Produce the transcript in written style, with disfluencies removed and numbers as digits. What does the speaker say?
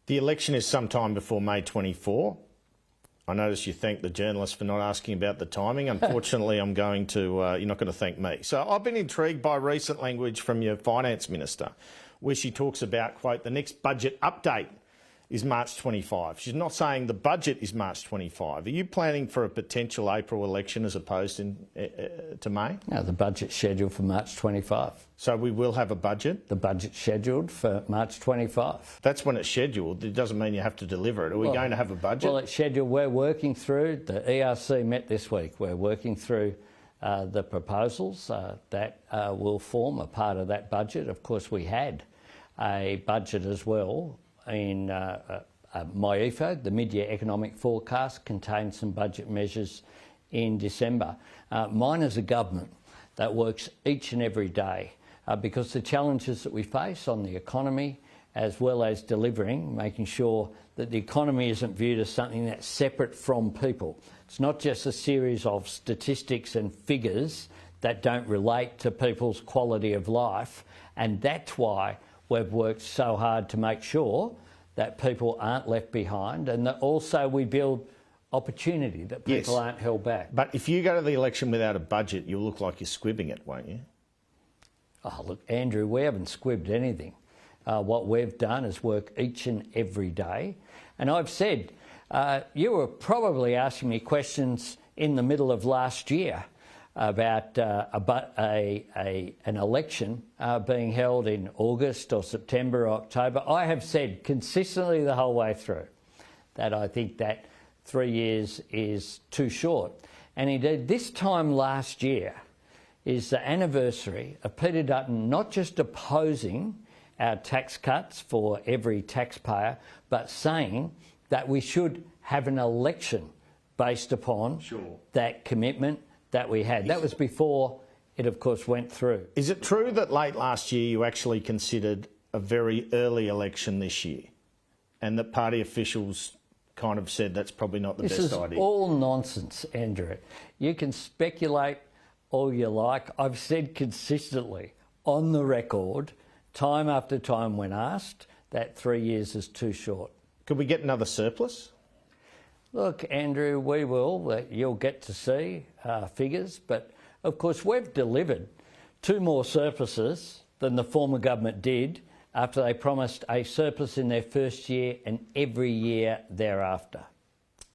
The election is sometime before May 24. I notice you thank the journalist for not asking about the timing. Unfortunately, I'm going to, you're not going to thank me. So I've been intrigued by recent language from your finance minister, where she talks about, quote, the next budget update is March 25. She's not saying the budget is March 25. Are you planning for a potential April election as opposed to May? No, the budget's scheduled for March 25. So we will have a budget? The budget's scheduled for March 25. That's when it's scheduled. It doesn't mean you have to deliver it. Are we going to have a budget? Well, it's scheduled. We're working through. The ERC met this week. We're working through the proposals that will form a part of that budget. Of course, we had a budget as well in MyEFO, the mid-year economic forecast, contained some budget measures in December. Mine is a government that works each and every day because the challenges that we face on the economy, as well as delivering, making sure that the economy isn't viewed as something that's separate from people. It's not just a series of statistics and figures that don't relate to people's quality of life, and that's why we've worked so hard to make sure that people aren't left behind, and that also we build opportunity, that people aren't held back. But if you go to the election without a budget, you'll look like you're squibbing it, won't you? Oh, look, Andrew, we haven't squibbed anything. What we've done is work each and every day. And I've said, you were probably asking me questions in the middle of last year about an election being held in August or September or October. I have said consistently the whole way through that I think that 3 years is too short. And indeed, this time last year is the anniversary of Peter Dutton not just opposing our tax cuts for every taxpayer, but saying that we should have an election based upon that commitment that we had. That was before it, of course, went through. Is it true that late last year you actually considered a very early election this year, and that party officials kind of said that's probably not the best idea? This is all nonsense, Andrew. You can speculate all you like. I've said consistently on the record, time after time when asked, that 3 years is too short. Could we get another surplus? Look, Andrew, we will. You'll get to see figures. But, of course, we've delivered 2 more surpluses than the former government did after they promised a surplus in their first year and every year thereafter.